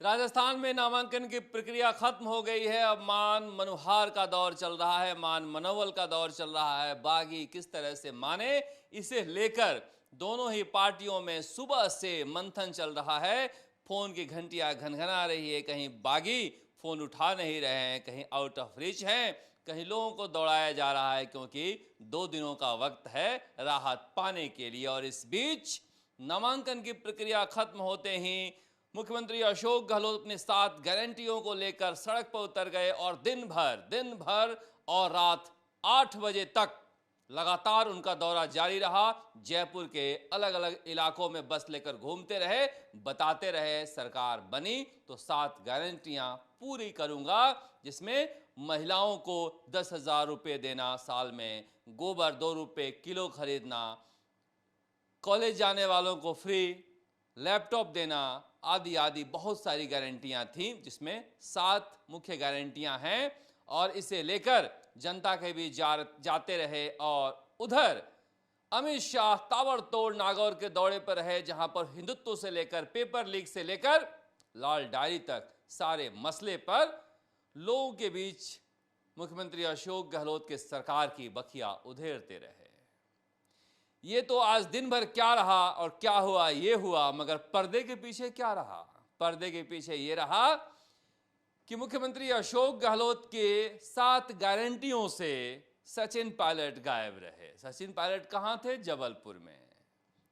राजस्थान में नामांकन की प्रक्रिया खत्म हो गई है। अब मान मनोहार का दौर चल रहा है, मान मनोबल का दौर चल रहा है। बागी किस तरह से माने, इसे लेकर दोनों ही पार्टियों में सुबह से मंथन चल रहा है। फोन की घंटियां घनघना रही है। कहीं बागी फोन उठा नहीं रहे हैं, कहीं आउट ऑफ रीच हैं, कहीं लोगों को दौड़ाया जा रहा है, क्योंकि 2 दिनों का वक्त है राहत पाने के लिए। और इस बीच नामांकन की प्रक्रिया खत्म होते ही मुख्यमंत्री अशोक गहलोत अपने 7 गारंटियों को लेकर सड़क पर उतर गए और दिन भर और रात 8 बजे तक लगातार उनका दौरा जारी रहा। जयपुर के अलग अलग इलाकों में बस लेकर घूमते रहे, बताते रहे सरकार बनी तो 7 गारंटियां पूरी करूंगा, जिसमें महिलाओं को 10,000 रुपये देना साल में, गोबर 2 रुपये किलो खरीदना, कॉलेज जाने वालों को फ्री लैपटॉप देना, आदि आदि बहुत सारी गारंटियां थीं, जिसमें 7 मुख्य गारंटियां हैं। और इसे लेकर जनता के बीच जाते रहे। और उधर अमित शाह ताबड़तोड़ नागौर के दौरे पर रहे, जहां पर हिंदुत्व से लेकर पेपर लीक से लेकर लाल डायरी तक सारे मसले पर लोगों के बीच मुख्यमंत्री अशोक गहलोत के सरकार की बखिया उधेड़ते रहे। ये तो आज दिन भर क्या रहा और क्या हुआ ये हुआ, मगर पर्दे के पीछे क्या रहा? पर्दे के पीछे ये रहा कि मुख्यमंत्री अशोक गहलोत के 7 गारंटियों से सचिन पायलट गायब रहे। सचिन पायलट कहां थे? जबलपुर में।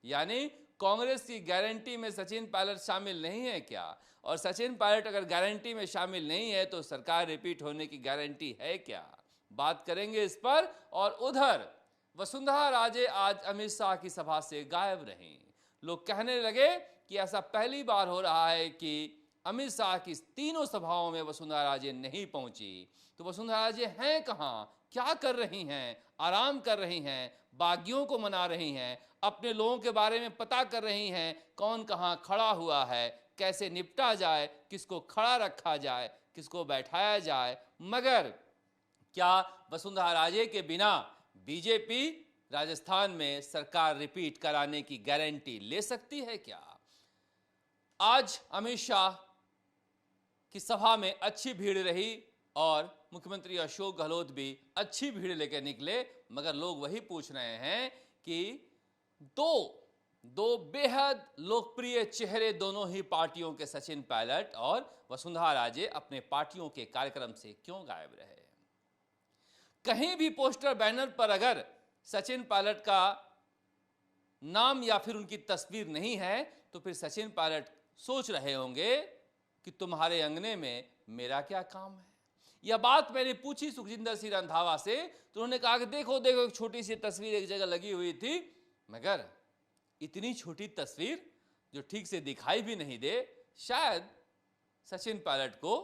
यानी कांग्रेस की गारंटी में सचिन पायलट शामिल नहीं है क्या? और सचिन पायलट अगर गारंटी में शामिल नहीं है तो सरकार रिपीट होने की गारंटी है क्या? बात करेंगे इस पर। और उधर वसुंधरा राजे आज अमित शाह की सभा से गायब रहीं। लोग कहने लगे कि ऐसा पहली बार हो रहा है कि अमित शाह की तीनों सभाओं में वसुंधरा राजे नहीं पहुंची। तो वसुंधरा राजे हैं कहां? क्या कर रही हैं? आराम कर रही हैं, बागियों को मना रही हैं, अपने लोगों के बारे में पता कर रही हैं, कौन कहां खड़ा हुआ है, कैसे निपटा जाए, किसको खड़ा रखा जाए, किसको बैठाया जाए। मगर क्या वसुंधरा राजे के बिना बीजेपी राजस्थान में सरकार रिपीट कराने की गारंटी ले सकती है क्या? आज अमित शाह की सभा में अच्छी भीड़ रही और मुख्यमंत्री अशोक गहलोत भी अच्छी भीड़ लेकर निकले, मगर लोग वही पूछ रहे हैं कि दो बेहद लोकप्रिय चेहरे दोनों ही पार्टियों के, सचिन पायलट और वसुंधरा राजे, अपने पार्टियों के कार्यक्रम से क्यों गायब रहे? कहीं भी पोस्टर बैनर पर अगर सचिन पायलट का नाम या फिर उनकी तस्वीर नहीं है तो फिर सचिन पायलट सोच रहे होंगे कि तुम्हारे अंगने में मेरा क्या काम है। यह बात मैंने पूछी सुखजिंदर सिंह रंधावा से, तो उन्होंने कहा कि देखो देखो एक छोटी सी तस्वीर एक जगह लगी हुई थी, मगर इतनी छोटी तस्वीर जो ठीक से दिखाई भी नहीं दे, शायद सचिन पायलट को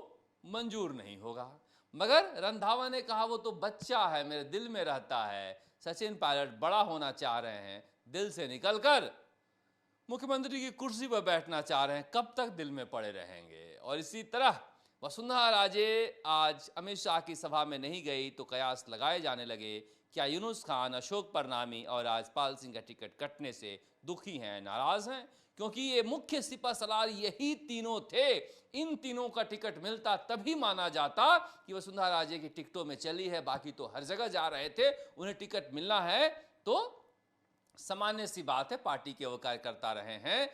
मंजूर नहीं होगा। मगर रंधावा ने कहा वो तो बच्चा है, मेरे दिल में रहता है। सचिन पायलट बड़ा होना चाह रहे हैं, दिल से निकलकर मुख्यमंत्री की कुर्सी पर बैठना चाह रहे हैं, कब तक दिल में पड़े रहेंगे। और इसी तरह वसुंधरा राजे आज अमित शाह की सभा में नहीं गई तो कयास लगाए जाने लगे, क्या यूनुस खान, अशोक परनामी और राजपाल सिंह का टिकट कटने से दुखी हैं, नाराज हैं? क्योंकि ये मुख्य सिपा सलार यही तीनों थे। इन तीनों का टिकट मिलता तभी माना जाता कि वसुंधरा राजे की टिकटों में चली है, बाकी तो हर जगह जा रहे थे। उन्हें टिकट मिलना है तो सामान्य सी बात है, पार्टी के वो कार्यकर्ता रहे हैं।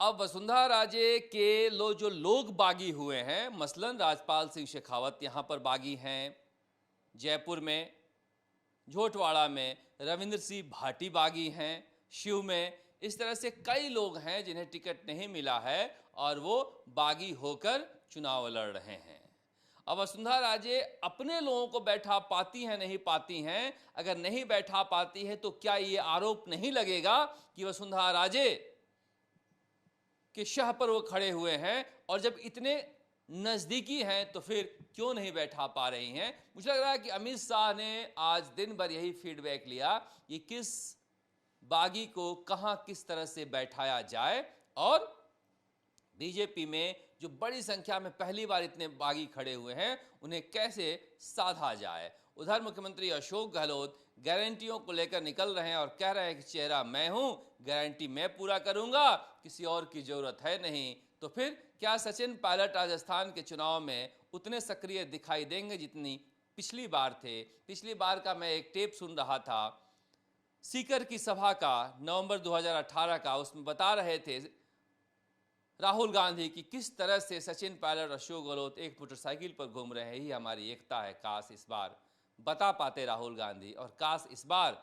अब वसुंधरा राजे के जो लोग बागी हुए हैं, मसलन राजपाल सिंह शेखावत यहां पर बागी हैं, जयपुर में, झोटवाड़ा में रविंद्र सिंह भाटी बागी हैं, शिव में, इस तरह से कई लोग हैं जिन्हें टिकट नहीं मिला है और वो बागी होकर चुनाव लड़ रहे हैं। अब वसुंधरा राजे अपने लोगों को बैठा पाती हैं नहीं पाती हैं? अगर नहीं बैठा पाती है तो क्या ये आरोप नहीं लगेगा कि वसुंधरा राजे के शह पर वो खड़े हुए हैं, और जब इतने नजदीकी हैं तो फिर क्यों नहीं बैठा पा रही हैं? मुझे लग रहा है कि अमित शाह ने आज दिन भर यही फीडबैक लिया कि किस बागी को कहां किस तरह से बैठाया जाए और बीजेपी में जो बड़ी संख्या में पहली बार इतने बागी खड़े हुए हैं उन्हें कैसे साधा जाए। उधर मुख्यमंत्री अशोक गहलोत गारंटियों को लेकर निकल रहे हैं और कह रहे हैं कि चेहरा मैं हूं, गारंटी मैं पूरा करूंगा, किसी और की जरूरत है नहीं। तो फिर क्या सचिन पायलट राजस्थान के चुनाव में उतने सक्रिय दिखाई देंगे जितनी पिछली बार थे? पिछली बार का मैं एक टेप सुन रहा था सीकर की सभा का, नवंबर 2018 का। उसमें बता रहे थे राहुल गांधी की किस तरह से सचिन पायलट और अशोक गहलोत एक मोटरसाइकिल पर घूम रहे हैं, ही हमारी एकता है। काश इस बार बता पाते राहुल गांधी, और काश इस बार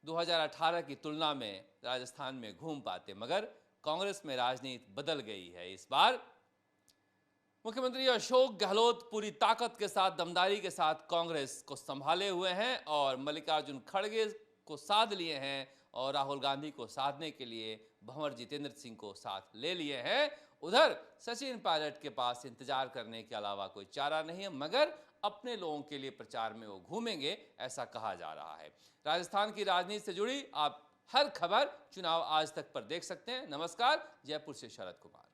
2018 की तुलना में राजस्थान में घूम पाते। मगर कांग्रेस में राजनीति बदल गई है। इस बार मुख्यमंत्री अशोक गहलोत पूरी ताकत के साथ, दमदारी के साथ कांग्रेस को संभाले हुए हैं और मल्लिकार्जुन खड़गे को साध लिए हैं और राहुल गांधी को साधने के लिए भंवर जितेंद्र सिंह को साथ ले लिए हैं। उधर सचिन पायलट के पास इंतजार करने के अलावा कोई चारा नहीं है, मगर अपने लोगों के लिए प्रचार में वो घूमेंगे, ऐसा कहा जा रहा है। राजस्थान की राजनीति से जुड़ी आप हर खबर चुनाव आज तक पर देख सकते हैं। नमस्कार, जयपुर से शरद कुमार।